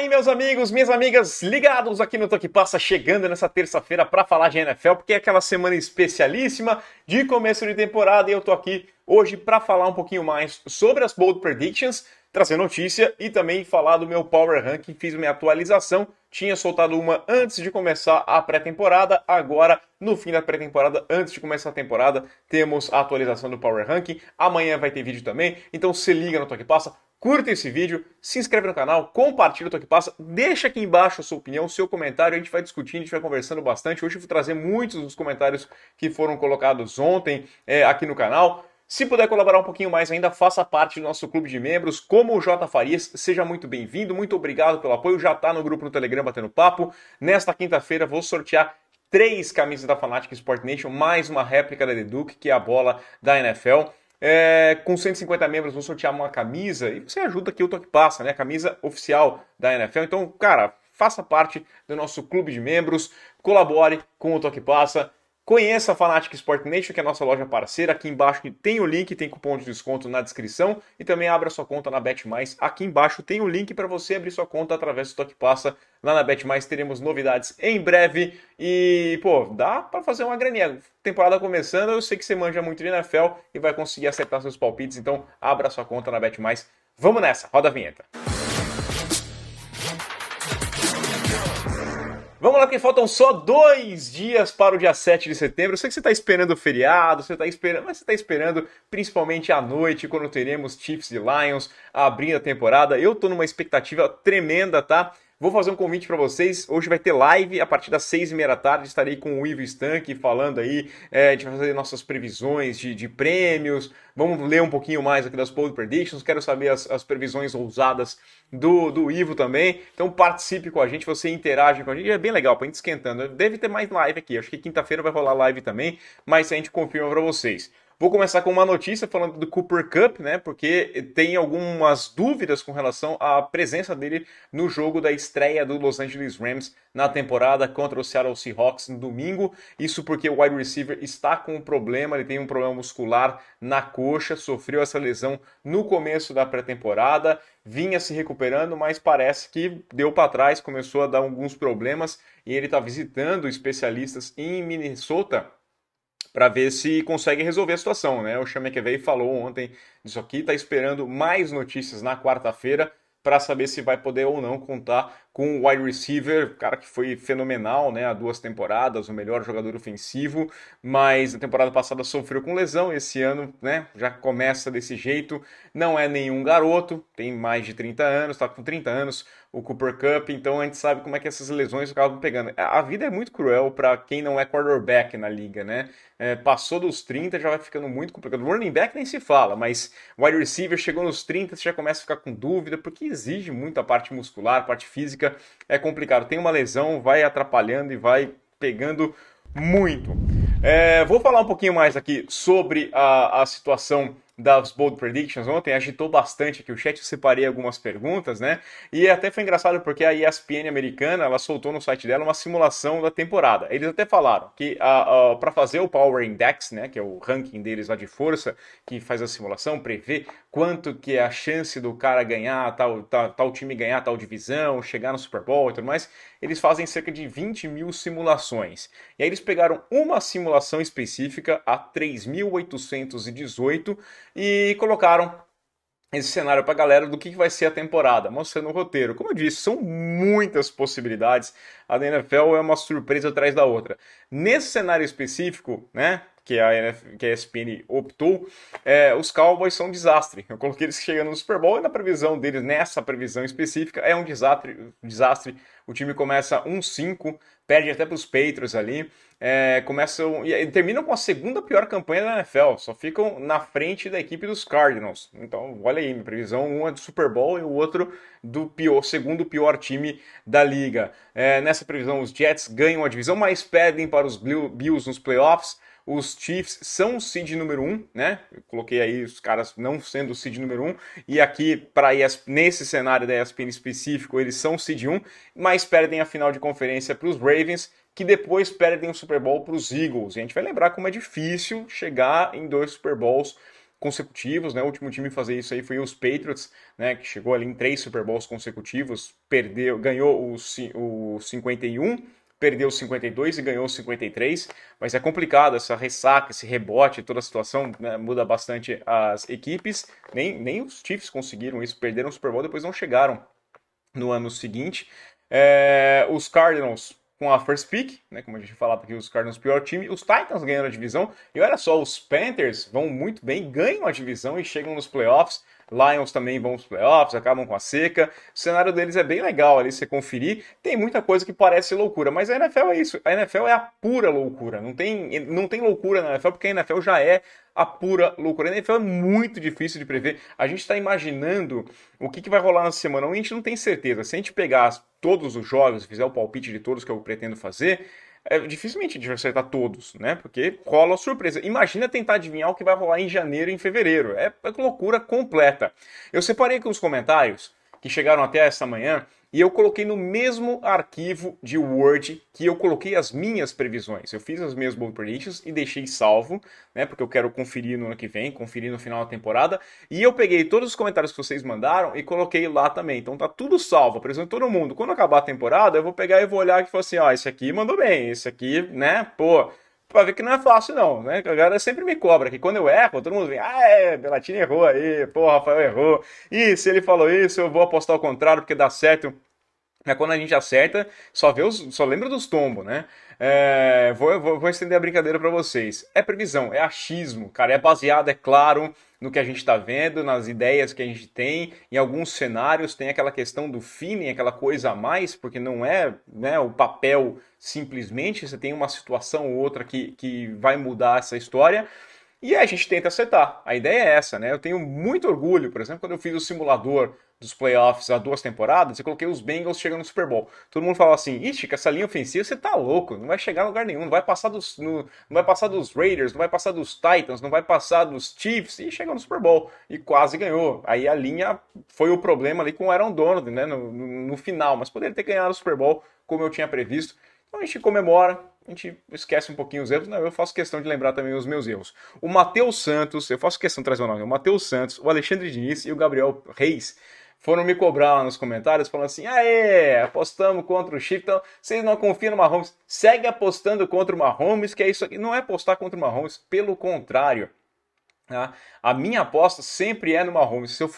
aí, meus amigos, minhas amigas, ligados aqui no Toque Passa, chegando nessa terça-feira para falar de NFL, porque é aquela semana especialíssima de começo de temporada e eu tô aqui hoje para falar um pouquinho mais sobre as Bold Predictions, trazer notícia e também falar do meu Power Ranking. Fiz minha atualização, tinha soltado uma antes de começar a pré-temporada, agora no fim da pré-temporada, antes de começar a temporada, temos a atualização do Power Ranking. Amanhã vai ter vídeo também, então se liga no Toque Passa. Curta esse vídeo, se inscreve no canal, compartilha o Toque Passa, deixa aqui embaixo a sua opinião, o seu comentário, a gente vai discutindo, a gente vai conversando bastante. Hoje eu vou trazer muitos dos comentários que foram colocados ontem aqui no canal. Se puder colaborar um pouquinho mais ainda, faça parte do nosso clube de membros, como o J. Farias, seja muito bem-vindo, muito obrigado pelo apoio, já está no grupo no Telegram batendo papo. Nesta quinta-feira vou sortear 3 camisas da Fanatic Sport Nation, mais uma réplica da The Duke, que é a bola da NFL. Com 150 membros vou sortear uma camisa e você ajuda aqui o Toque Passa, né? A camisa oficial da NFL. Então, cara, faça parte do nosso clube de membros, colabore com o Toque Passa. Conheça a Fanatic Sport Nation, que é a nossa loja parceira. Aqui embaixo tem o link, tem cupom de desconto na descrição. E também abra sua conta na BetMais. Aqui embaixo tem o link para você abrir sua conta através do Toque Passa. Lá na BetMais teremos novidades em breve. E, pô, dá para fazer uma graninha. Temporada começando, eu sei que você manja muito de NFL e vai conseguir acertar seus palpites. Então, abra sua conta na BetMais. Vamos nessa, roda a vinheta. Vamos lá, porque faltam só 2 dias para o dia 7 de setembro. Eu sei que você está esperando o feriado, mas você está esperando principalmente à noite, quando teremos Chiefs e Lions abrindo a temporada. Eu estou numa expectativa tremenda, tá? Vou fazer um convite para vocês. Hoje vai ter live a partir das 6h30 da tarde. Estarei com o Ivo Stank falando aí de fazer nossas previsões de prêmios. Vamos ler um pouquinho mais aqui das Bold Predictions. Quero saber as previsões ousadas do Ivo também. Então participe com a gente, você interage com a gente. É bem legal, pra gente esquentando. Deve ter mais live aqui. Acho que quinta-feira vai rolar live também, mas a gente confirma para vocês. Vou começar com uma notícia falando do Cooper Kupp, né? Porque tem algumas dúvidas com relação à presença dele no jogo da estreia do Los Angeles Rams na temporada contra o Seattle Seahawks no domingo. Isso porque o wide receiver está com um problema, ele tem um problema muscular na coxa, sofreu essa lesão no começo da pré-temporada, vinha se recuperando, mas parece que deu para trás, começou a dar alguns problemas e ele está visitando especialistas em Minnesota para ver se consegue resolver a situação, né? O Sean McVay falou ontem disso aqui, está esperando mais notícias na quarta-feira para saber se vai poder ou não contar com o wide receiver, cara que foi fenomenal, né, há 2 temporadas, o melhor jogador ofensivo, mas na temporada passada sofreu com lesão, esse ano, né, já começa desse jeito, não é nenhum garoto, tem mais de 30 anos, tá com 30 anos, o Cooper Kupp, então a gente sabe como é que essas lesões acabam pegando. A vida é muito cruel para quem não é quarterback na liga, né, passou dos 30 já vai ficando muito complicado, running back nem se fala, mas wide receiver chegou nos 30, você já começa a ficar com dúvida, porque exige muito a parte muscular, a parte física, é complicado. Tem uma lesão, vai atrapalhando e vai pegando muito. Vou falar um pouquinho mais aqui sobre a situação das Bold Predictions. Ontem agitou bastante aqui o chat, eu separei algumas perguntas, né? E até foi engraçado porque a ESPN americana, ela soltou no site dela uma simulação da temporada. Eles até falaram que para fazer o Power Index, né, que é o ranking deles lá de força, que faz a simulação, prevê quanto que é a chance do cara ganhar, tal time ganhar tal divisão, chegar no Super Bowl e tudo mais, eles fazem cerca de 20 mil simulações. E aí eles pegaram uma simulação específica, a 3.818, e colocaram esse cenário para a galera do que vai ser a temporada, mostrando o roteiro. Como eu disse, são muitas possibilidades. A NFL é uma surpresa atrás da outra. Nesse cenário específico, né, que a ESPN optou, os Cowboys são um desastre. Eu coloquei eles chegando no Super Bowl e na previsão deles, nessa previsão específica, é um desastre. O time começa 1-5, perde até para os Patriots ali, começam e terminam com a segunda pior campanha da NFL, só ficam na frente da equipe dos Cardinals. Então, olha aí, minha previsão, um é do Super Bowl e o outro do segundo pior time da liga. Nessa previsão, os Jets ganham a divisão, mas perdem para os Bills nos playoffs. Os Chiefs são o seed número 1, né? Eu coloquei aí os caras não sendo o seed número 1. E aqui, nesse cenário da ESPN específico, eles são o seed 1, mas perdem a final de conferência para os Ravens, que depois perdem o Super Bowl para os Eagles. E a gente vai lembrar como é difícil chegar em 2 Super Bowls consecutivos, né? O último time a fazer isso aí foi os Patriots, né? Que chegou ali em 3 Super Bowls consecutivos, ganhou o 51, perdeu o 52 e ganhou o 53, mas é complicado essa ressaca, esse rebote, toda a situação, né, muda bastante as equipes, nem os Chiefs conseguiram isso, perderam o Super Bowl, depois não chegaram no ano seguinte. Os Cardinals com a first pick, né, como a gente falava aqui, os Cardinals pior time, os Titans ganhando a divisão, e olha só, os Panthers vão muito bem, ganham a divisão e chegam nos playoffs. Lions também vão aos playoffs, acabam com a seca. O cenário deles é bem legal ali, você conferir. Tem muita coisa que parece loucura, mas a NFL é isso. A NFL é a pura loucura. Não tem loucura na NFL, porque a NFL já é a pura loucura. A NFL é muito difícil de prever. A gente está imaginando o que vai rolar na semana, a gente não tem certeza. Se a gente pegar todos os jogos e fizer o palpite de todos que eu pretendo fazer, dificilmente a gente vai acertar todos, né? Porque rola surpresa. Imagina tentar adivinhar o que vai rolar em janeiro e em fevereiro. É loucura completa. Eu separei aqui os comentários que chegaram até essa manhã e eu coloquei no mesmo arquivo de Word que eu coloquei as minhas previsões. Eu fiz as minhas bold predictions e deixei salvo, né? Porque eu quero conferir no ano que vem, conferir no final da temporada. E eu peguei todos os comentários que vocês mandaram e coloquei lá também. Então tá tudo salvo, apresento todo mundo. Quando acabar a temporada, eu vou pegar e vou olhar e falar assim, ó, esse aqui mandou bem, esse aqui, né, pô, pra ver que não é fácil não, né? A galera sempre me cobra, que quando eu erro, todo mundo vem, Belatini errou aí, pô, Rafael errou. E se ele falou isso, eu vou apostar ao contrário, porque dá certo. Mas quando a gente acerta, só lembra dos tombos, né? Vou estender a brincadeira para vocês. É previsão, é achismo, cara. É baseado, é claro, no que a gente está vendo, nas ideias que a gente tem. Em alguns cenários tem aquela questão do feeling, aquela coisa a mais, porque não é, né, o papel simplesmente. Você tem uma situação ou outra que vai mudar essa história. E a gente tenta acertar. A ideia é essa, né? Eu tenho muito orgulho, por exemplo, quando eu fiz o simulador dos playoffs há 2 temporadas, eu coloquei os Bengals chegando no Super Bowl. Todo mundo fala assim, ixi, com essa linha ofensiva você tá louco, não vai chegar a lugar nenhum, não vai passar não vai passar dos Raiders, não vai passar dos Titans, não vai passar dos Chiefs, e chegou no Super Bowl, e quase ganhou. Aí a linha foi o problema ali com o Aaron Donald, né, no final, mas poderia ter ganhado o Super Bowl, como eu tinha previsto. Então a gente comemora, a gente esquece um pouquinho os erros. Não, eu faço questão de lembrar também os meus erros. O Matheus Santos, eu faço questão de trazer o nome, o Matheus Santos, o Alexandre Diniz e o Gabriel Reis foram me cobrar lá nos comentários, falando assim, apostamos contra o Chiefs, então vocês não confiam no Mahomes, segue apostando contra o Mahomes, que é isso aqui. Não é apostar contra o Mahomes, pelo contrário. Tá? A minha aposta sempre é no Mahomes. Se eu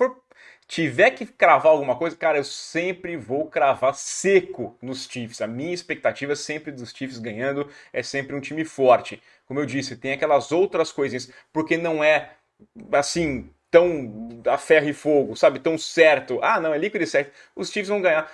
tiver que cravar alguma coisa, cara, eu sempre vou cravar seco nos Chiefs. A minha expectativa é sempre dos Chiefs ganhando, é sempre um time forte. Como eu disse, tem aquelas outras coisinhas, porque não é assim tão a ferro e fogo, sabe? Tão certo. Ah, não, é líquido e certo. Os Chiefs vão ganhar.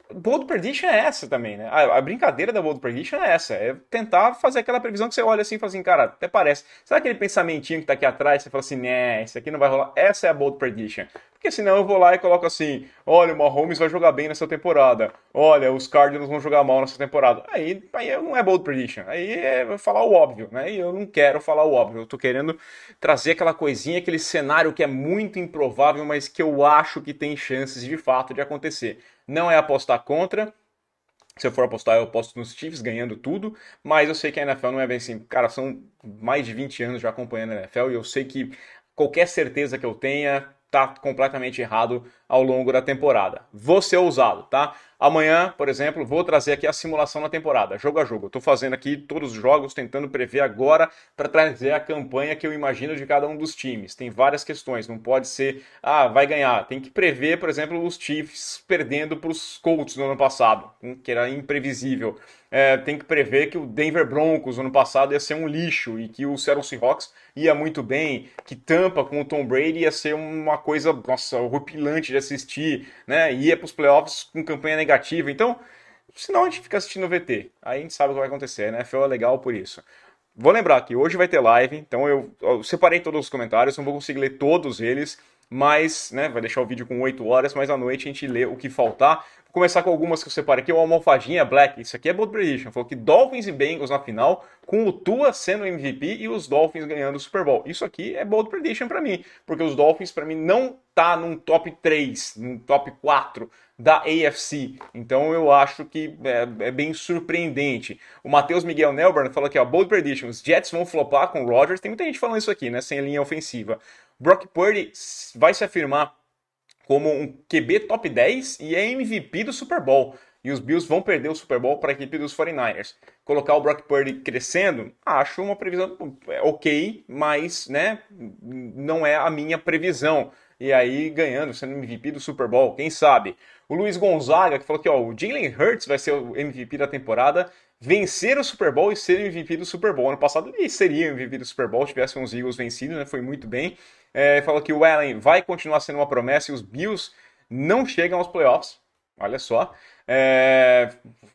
Bold Prediction é essa também, né? A brincadeira da Bold Prediction é essa. É tentar fazer aquela previsão que você olha assim e fala assim, cara, até parece. Sabe aquele pensamentinho que tá aqui atrás? Você fala assim, né, isso aqui não vai rolar. Essa é a Bold Prediction. Porque senão eu vou lá e coloco assim, olha, o Mahomes vai jogar bem nessa temporada. Olha, os Cardinals vão jogar mal nessa temporada. Aí não é Bold Prediction. Aí é falar o óbvio, né? E eu não quero falar o óbvio. Eu tô querendo trazer aquela coisinha, aquele cenário que é muito improvável, mas que eu acho que tem chances de fato de acontecer. Não é apostar contra. Se eu for apostar, eu aposto nos Chiefs ganhando tudo. Mas eu sei que a NFL não é bem assim. Cara, são mais de 20 anos já acompanhando a NFL e eu sei que qualquer certeza que eu tenha tá completamente errado ao longo da temporada. Vou ser ousado, tá? Amanhã, por exemplo, vou trazer aqui a simulação da temporada, jogo a jogo. Eu tô fazendo aqui todos os jogos, tentando prever agora para trazer a campanha que eu imagino de cada um dos times. Tem várias questões, não pode ser, vai ganhar. Tem que prever, por exemplo, os Chiefs perdendo para os Colts no ano passado, que era imprevisível. Tem que prever que o Denver Broncos no ano passado ia ser um lixo e que o Seattle Seahawks ia muito bem, que Tampa com o Tom Brady ia ser uma coisa, nossa, horripilante de assistir, né? Ia para os playoffs com campanha negativa. Então, senão a gente fica assistindo o VT. Aí a gente sabe o que vai acontecer, né? Foi legal por isso. Vou lembrar que hoje vai ter live, então eu separei todos os comentários, não vou conseguir ler todos eles, mas, né, vai deixar o vídeo com 8 horas, mas à noite a gente lê o que faltar. Vou começar com algumas que eu separei aqui. O Almofadinha Black, isso aqui é Bold Prediction. Falou que Dolphins e Bengals na final, com o Tua sendo MVP e os Dolphins ganhando o Super Bowl. Isso aqui é Bold Prediction pra mim, porque os Dolphins pra mim não tá num top 3, num top 4 da AFC. Então eu acho que é bem surpreendente. O Matheus Miguel Nelburn falou aqui, ó, Bold Prediction, os Jets vão flopar com o Rodgers. Tem muita gente falando isso aqui, né, sem linha ofensiva. Brock Purdy vai se afirmar como um QB top 10 e é MVP do Super Bowl. E os Bills vão perder o Super Bowl para a equipe dos 49ers. Colocar o Brock Purdy crescendo, acho uma previsão ok, mas né, não é a minha previsão. E aí ganhando, sendo MVP do Super Bowl, quem sabe? O Luiz Gonzaga, que falou que ó, o Jalen Hurts vai ser o MVP da temporada, vencer o Super Bowl e ser MVP do Super Bowl. Ano passado ele seria MVP do Super Bowl, tivesse uns Eagles vencidos, né? Foi muito bem. Falou que o Allen vai continuar sendo uma promessa e os Bills não chegam aos playoffs. Olha só.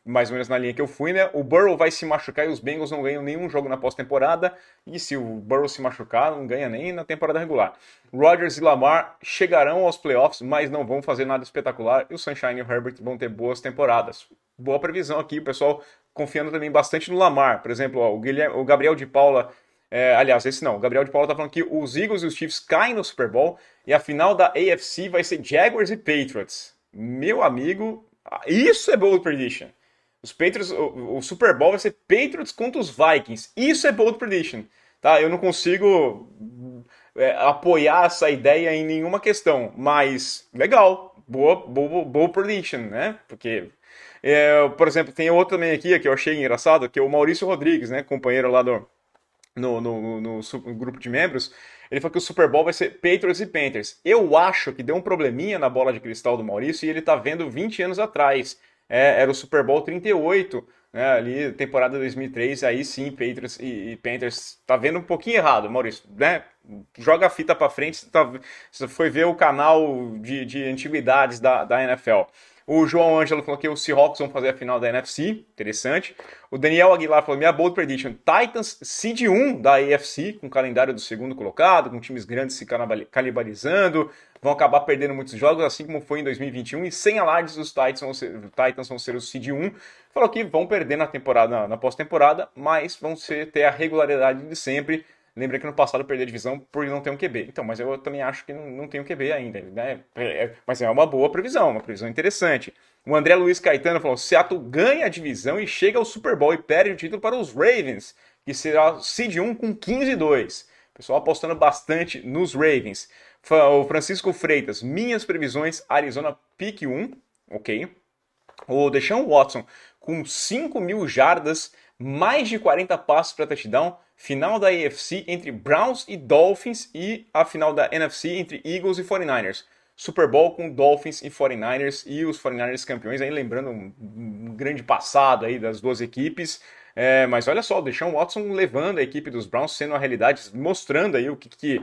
Mais ou menos na linha que eu fui, né? O Burrow vai se machucar e os Bengals não ganham nenhum jogo na pós-temporada. E se o Burrow se machucar, não ganha nem na temporada regular. Rodgers e Lamar chegarão aos playoffs, mas não vão fazer nada espetacular. E o Sunshine e o Herbert vão ter boas temporadas. Boa previsão aqui, o pessoal confiando também bastante no Lamar. Por exemplo, ó, o Gabriel de Paula. Aliás, esse não. O Gabriel de Paula tá falando que os Eagles e os Chiefs caem no Super Bowl e a final da AFC vai ser Jaguars e Patriots. Meu amigo, isso é bold prediction. Os Patriots, o Super Bowl vai ser Patriots contra os Vikings. Isso é bold prediction. Tá? Eu não consigo apoiar essa ideia em nenhuma questão, mas legal. Boa prediction, né? Porque por exemplo, tem outro também aqui que eu achei engraçado, que é o Maurício Rodrigues, né, companheiro lá no grupo de membros. Ele falou que o Super Bowl vai ser Patriots e Panthers. Eu acho que deu um probleminha na bola de cristal do Maurício e ele tá vendo 20 anos atrás. Era o Super Bowl 38, né, ali, temporada 2003, aí sim, Patriots e Panthers. Tá vendo um pouquinho errado, Maurício, né? Joga a fita pra frente, você foi ver o canal de antiguidades da NFL. O João Ângelo falou que os Seahawks vão fazer a final da NFC, interessante. O Daniel Aguilar falou, minha bold prediction, Titans seed 1 da AFC, com o calendário do segundo colocado, com times grandes se canibalizando, vão acabar perdendo muitos jogos, assim como foi em 2021, e sem alardes os Titans vão ser o seed 1. Falou que vão perder na temporada, na pós-temporada, mas vão ter a regularidade de sempre. Lembra que no passado perdeu a divisão por não ter um QB. Então, mas eu também acho que não tem um QB ainda, né? Mas é uma boa previsão, uma previsão interessante. O André Luiz Caetano falou: Seattle ganha a divisão e chega ao Super Bowl e perde o título para os Ravens, que será seed 1 com 15-2. Pessoal apostando bastante nos Ravens. O Francisco Freitas, minhas previsões, Arizona pick 1, ok. O Deshaun Watson com 5.000 jardas, mais de 40 passos para touchdown, final da AFC entre Browns e Dolphins e a final da NFC entre Eagles e 49ers. Super Bowl com Dolphins e 49ers e os 49ers campeões, aí lembrando um grande passado aí das duas equipes. Mas olha só, o Deshaun Watson levando a equipe dos Browns, sendo a realidade, mostrando aí o que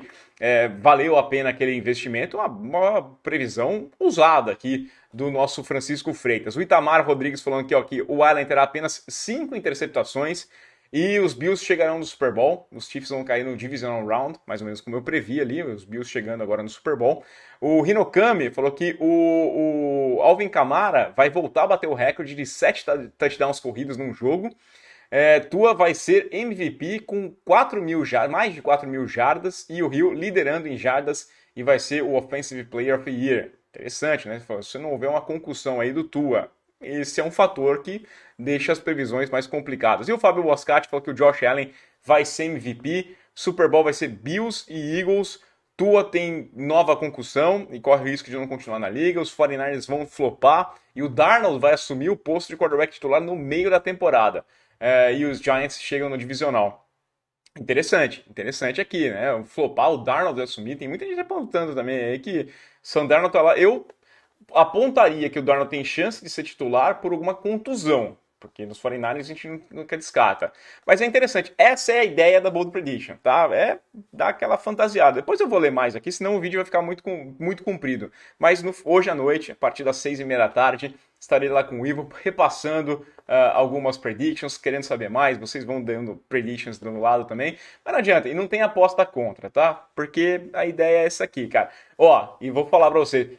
valeu a pena aquele investimento, uma previsão ousada aqui do nosso Francisco Freitas. O Itamar Rodrigues falando aqui, ó, que o Allen terá apenas 5 interceptações e os Bills chegarão no Super Bowl. Os Chiefs vão cair no Divisional Round, mais ou menos como eu previ ali, os Bills chegando agora no Super Bowl. O Hinokami falou que o Alvin Kamara vai voltar a bater o recorde de 7 touchdowns corridos num jogo. Tua vai ser MVP com 4.000 jardas, mais de 4.000 jardas, e o Rio liderando em jardas e vai ser o Offensive Player of the Year. Interessante, né? Se não houver uma concussão aí do Tua, esse é um fator que deixa as previsões mais complicadas. E o Fábio Boscati falou que o Josh Allen vai ser MVP, Super Bowl vai ser Bills e Eagles, Tua tem nova concussão e corre o risco de não continuar na liga, os 49ers vão flopar e o Darnold vai assumir o posto de quarterback titular no meio da temporada. E os Giants chegam no divisional. Interessante aqui, né? O flopar, o Darnold assumir, tem muita gente apontando também aí que Sam Darnold tá lá. Eu apontaria que o Darnold tem chance de ser titular por alguma contusão, porque nos 49ers a gente nunca descarta. Mas é interessante, essa é a ideia da Bold Prediction, tá? Dar aquela fantasiada. Depois eu vou ler mais aqui, senão o vídeo vai ficar muito comprido. Mas hoje à noite, a partir das 6h30 da tarde, estarei lá com o Ivo repassando algumas predictions, querendo saber mais, vocês vão dando predictions do meu lado também, mas não adianta, e não tem aposta contra, tá? Porque a ideia é essa aqui, cara. Ó, e vou falar pra você,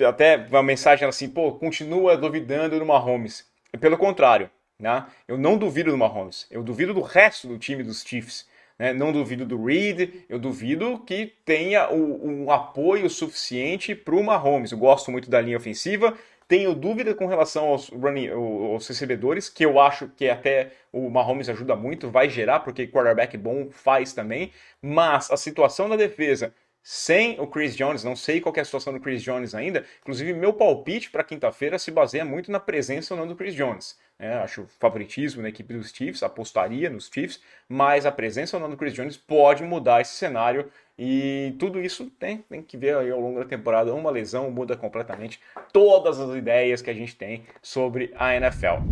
até uma mensagem assim, pô, continua duvidando do Mahomes. Pelo contrário, né? Eu não duvido do Mahomes, eu duvido do resto do time dos Chiefs. Né? Não duvido do Reed, eu duvido que tenha um apoio suficiente para o Mahomes. Eu gosto muito da linha ofensiva, tenho dúvida com relação aos recebedores, que eu acho que até o Mahomes ajuda muito, vai gerar, porque quarterback bom faz também, mas a situação da defesa, sem o Chris Jones, não sei qual é a situação do Chris Jones ainda. Inclusive, meu palpite para quinta-feira se baseia muito na presença ou não do Chris Jones. Acho favoritismo na equipe dos Chiefs, apostaria nos Chiefs, mas a presença ou não do Chris Jones pode mudar esse cenário e tudo isso tem que ver aí ao longo da temporada. Uma lesão muda completamente todas as ideias que a gente tem sobre a NFL.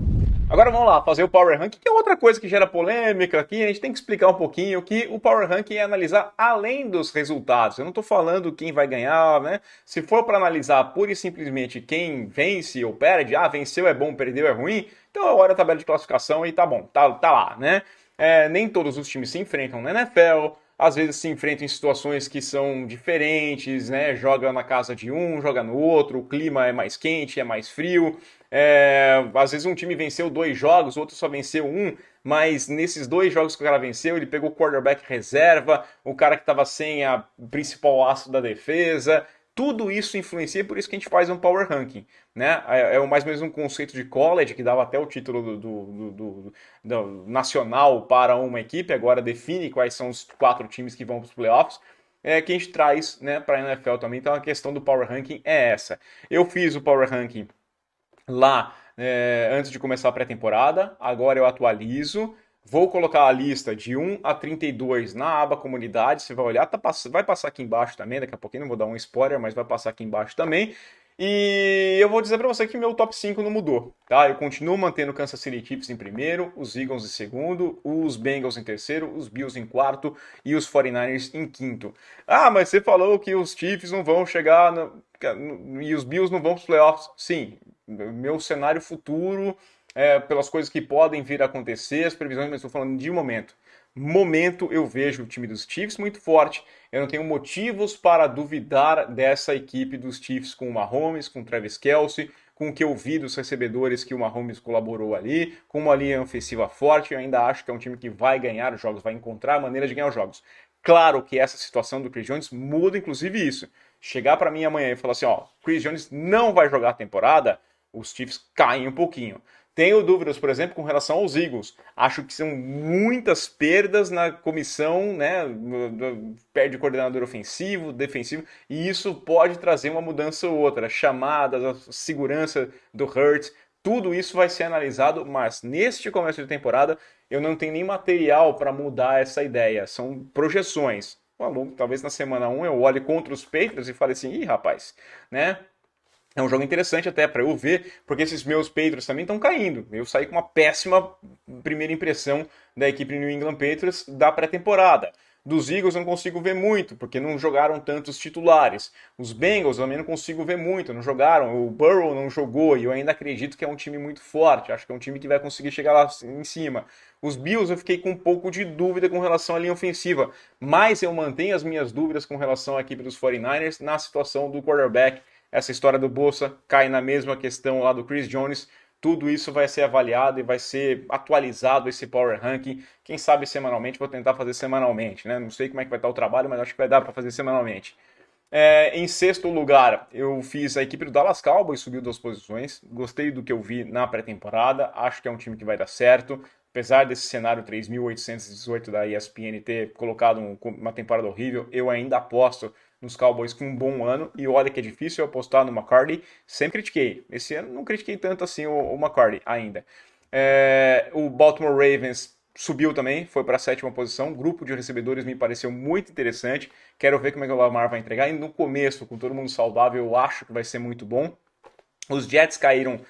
Agora vamos lá, fazer o Power Ranking, que é outra coisa que gera polêmica aqui. A gente tem que explicar um pouquinho que o Power Ranking é analisar além dos resultados. Eu não estou falando quem vai ganhar, né? Se for para analisar pura e simplesmente quem vence ou perde, venceu é bom, perdeu é ruim, então olha a tabela de classificação e tá bom, tá lá, né? Nem todos os times se enfrentam na NFL, às vezes se enfrentam em situações que são diferentes, né? Joga na casa de um, joga no outro, o clima é mais quente, é mais frio. Às vezes um time venceu 2 jogos, o outro só venceu um, mas nesses 2 jogos que o cara venceu, ele pegou o quarterback reserva, o cara que estava sem a principal aço da defesa. Tudo isso influencia, por isso que a gente faz um power ranking, né? Mais ou menos um conceito de college que dava até o título do nacional para uma equipe, agora define quais são os 4 times que vão para os playoffs. Que a gente traz, né, para a NFL também. Então a questão do power ranking é essa. Eu fiz o power ranking lá antes de começar a pré-temporada, agora eu atualizo. Vou colocar a lista de 1 a 32 na aba comunidade. Você vai olhar, vai passar aqui embaixo também. Daqui a pouquinho não vou dar um spoiler, mas vai passar aqui embaixo também. E eu vou dizer para você que meu top 5 não mudou, tá? Eu continuo mantendo o Kansas City Chiefs em primeiro, os Eagles em segundo, os Bengals em terceiro, os Bills em quarto e os 49ers em quinto. Mas você falou que os Chiefs não vão chegar e os Bills não vão para os playoffs. Sim, meu cenário futuro, pelas coisas que podem vir a acontecer, as previsões, mas estou falando de momento. Momento eu vejo o time dos Chiefs muito forte. Eu não tenho motivos para duvidar dessa equipe dos Chiefs com o Mahomes, com o Travis Kelce, com o que eu vi dos recebedores que o Mahomes colaborou ali, com uma linha ofensiva forte. Eu ainda acho que é um time que vai ganhar os jogos, vai encontrar maneira de ganhar os jogos. Claro que essa situação do Chris Jones muda inclusive isso. Chegar para mim amanhã e falar assim, Chris Jones não vai jogar a temporada, os Chiefs caem um pouquinho. Tenho dúvidas, por exemplo, com relação aos Eagles. Acho que são muitas perdas na comissão, né? Perde coordenador ofensivo, defensivo, e isso pode trazer uma mudança ou outra. Chamadas, a segurança do Hurts, tudo isso vai ser analisado, mas neste começo de temporada eu não tenho nem material para mudar essa ideia. São projeções. Talvez na semana 1 eu olhe contra os Patriots e fale assim, rapaz, né? É um jogo interessante até para eu ver, porque esses meus Patriots também estão caindo. Eu saí com uma péssima primeira impressão da equipe New England Patriots da pré-temporada. Dos Eagles eu não consigo ver muito, porque não jogaram tantos titulares. Os Bengals eu também não consigo ver muito, não jogaram. O Burrow não jogou e eu ainda acredito que é um time muito forte. Acho que é um time que vai conseguir chegar lá em cima. Os Bills eu fiquei com um pouco de dúvida com relação à linha ofensiva, mas eu mantenho as minhas dúvidas com relação à equipe dos 49ers na situação do quarterback. Essa história do Bolsa cai na mesma questão lá do Chris Jones. Tudo isso vai ser avaliado e vai ser atualizado esse Power Ranking. Quem sabe semanalmente, vou tentar fazer semanalmente, né? Não sei como é que vai estar o trabalho, mas acho que vai dar para fazer semanalmente. Em sexto lugar, eu fiz a equipe do Dallas Cowboys, subiu 2 posições. Gostei do que eu vi na pré-temporada. Acho que é um time que vai dar certo. Apesar desse cenário 3.818 da ESPN ter colocado uma temporada horrível, eu ainda aposto nos Cowboys com um bom ano. E olha que é difícil apostar no McCarthy. Sempre critiquei. Esse ano não critiquei tanto assim o McCarthy ainda. O Baltimore Ravens subiu também, foi para a 7ª posição. Grupo de recebedores me pareceu muito interessante. Quero ver como é que o Lamar vai entregar. E no começo, com todo mundo saudável, eu acho que vai ser muito bom. Os Jets caíram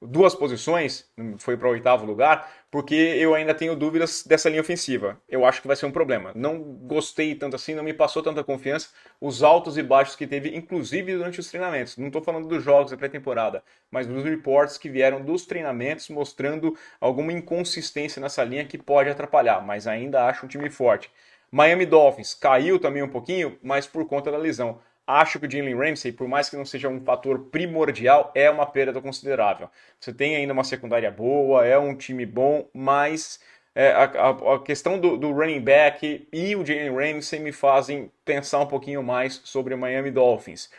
2 posições, foi para o 8º lugar, porque eu ainda tenho dúvidas dessa linha ofensiva. Eu acho que vai ser um problema. Não gostei tanto assim, não me passou tanta confiança os altos e baixos que teve, inclusive durante os treinamentos. Não estou falando dos jogos da pré-temporada, mas dos reports que vieram dos treinamentos mostrando alguma inconsistência nessa linha que pode atrapalhar, mas ainda acho um time forte. Miami Dolphins caiu também um pouquinho, mas por conta da lesão. Acho que o Jalen Ramsey, por mais que não seja um fator primordial, é uma perda considerável. Você tem ainda uma secundária boa, é um time bom, mas a questão do running back e o Jalen Ramsey me fazem pensar um pouquinho mais sobre o Miami Dolphins.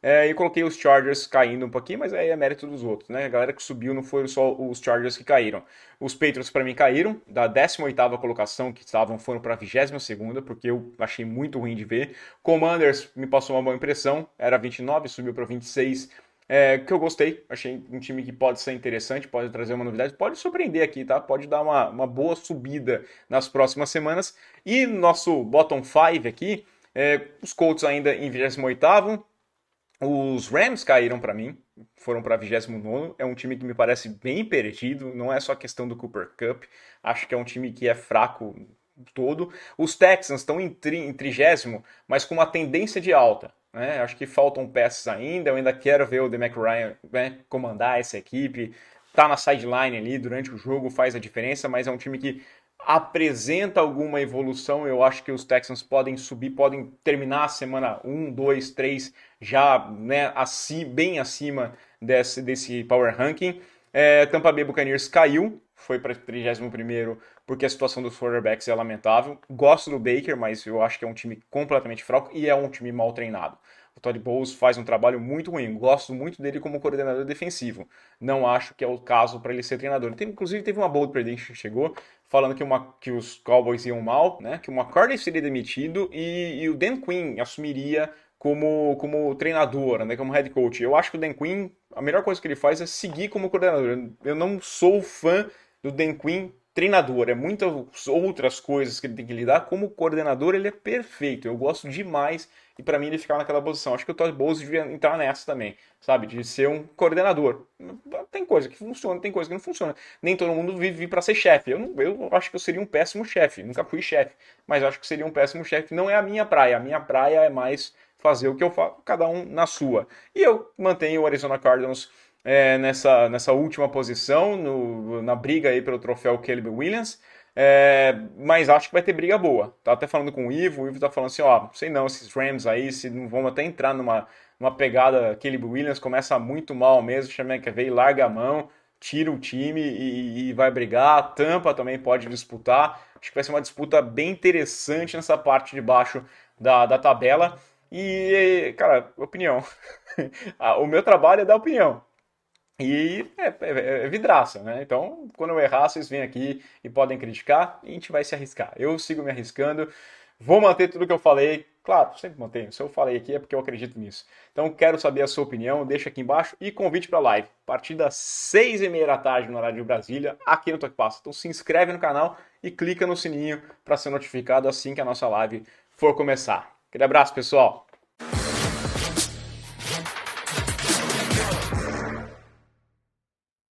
E coloquei os Chargers caindo um pouquinho, mas aí é mérito dos outros, né? A galera que subiu não foram só os Chargers que caíram. Os Patriots para mim caíram, da 18ª colocação que estavam, foram para a 22ª, porque eu achei muito ruim de ver. Commanders me passou uma boa impressão, era 29, subiu para 26, que eu gostei, achei um time que pode ser interessante, pode trazer uma novidade, pode surpreender aqui, tá? Pode dar uma boa subida nas próximas semanas. E nosso bottom 5 aqui, os Colts ainda em 28º, os Rams caíram para mim, foram para 29º. É um time que me parece bem perdido, não é só questão do Cooper Kupp. Acho que é um time que é fraco todo. Os Texans estão em 30º, mas com uma tendência de alta. Né? Acho que faltam peças ainda. Eu ainda quero ver o DeMeco Ryan, né, comandar essa equipe. Tá na sideline ali durante o jogo, faz a diferença, mas é um time que apresenta alguma evolução. Eu acho que os Texans podem subir, podem terminar a semana 1, 2, 3 já, né, bem acima desse power ranking. Tampa Bay Buccaneers caiu, foi para 31º porque a situação dos quarterbacks é lamentável. Gosto do Baker, mas eu acho que é um time completamente fraco e é um time mal treinado. O Todd Bowles faz um trabalho muito ruim. Gosto muito dele como coordenador defensivo. Não acho que é o caso para ele ser treinador. Inclusive, teve uma bold prediction que chegou falando que os Cowboys iam mal, né? Que o McCarthy seria demitido e o Dan Quinn assumiria como treinador, né? Como head coach. Eu acho que o Dan Quinn, a melhor coisa que ele faz é seguir como coordenador. Eu não sou fã do Dan Quinn treinador, é muitas outras coisas que ele tem que lidar. Como coordenador, ele é perfeito. Eu gosto demais e para mim ele ficar naquela posição. Acho que o Todd Bowles devia entrar nessa também, sabe? De ser um coordenador. Tem coisa que funciona, tem coisa que não funciona. Nem todo mundo vive para ser chefe. Eu acho que eu seria um péssimo chefe. Nunca fui chefe, mas acho que seria um péssimo chefe. Não é a minha praia. A minha praia é mais fazer o que eu faço, cada um na sua. E eu mantenho o Arizona Cardinals nessa última posição, na briga aí pelo troféu Caleb Williams. Mas acho que vai ter briga boa. Tá até falando com o Ivo tá falando assim, ó, sei não, esses Rams aí, se não vão até entrar numa pegada Caleb Williams, começa muito mal mesmo, chama McVay, larga a mão, tira o time e vai brigar. A Tampa também pode disputar. Acho que vai ser uma disputa bem interessante nessa parte de baixo da tabela. E, cara, opinião. O meu trabalho é dar opinião. E é vidraça, né? Então, quando eu errar, vocês vêm aqui e podem criticar e a gente vai se arriscar. Eu sigo me arriscando, vou manter tudo que eu falei. Claro, sempre mantenho. Se eu falei aqui é porque eu acredito nisso. Então, quero saber a sua opinião, deixa aqui embaixo e convite para a live. A partir das 6h30 da tarde no horário de Brasília, aqui no Toque Passa. Então, se inscreve no canal e clica no sininho para ser notificado assim que a nossa live for começar. Aquele abraço, pessoal!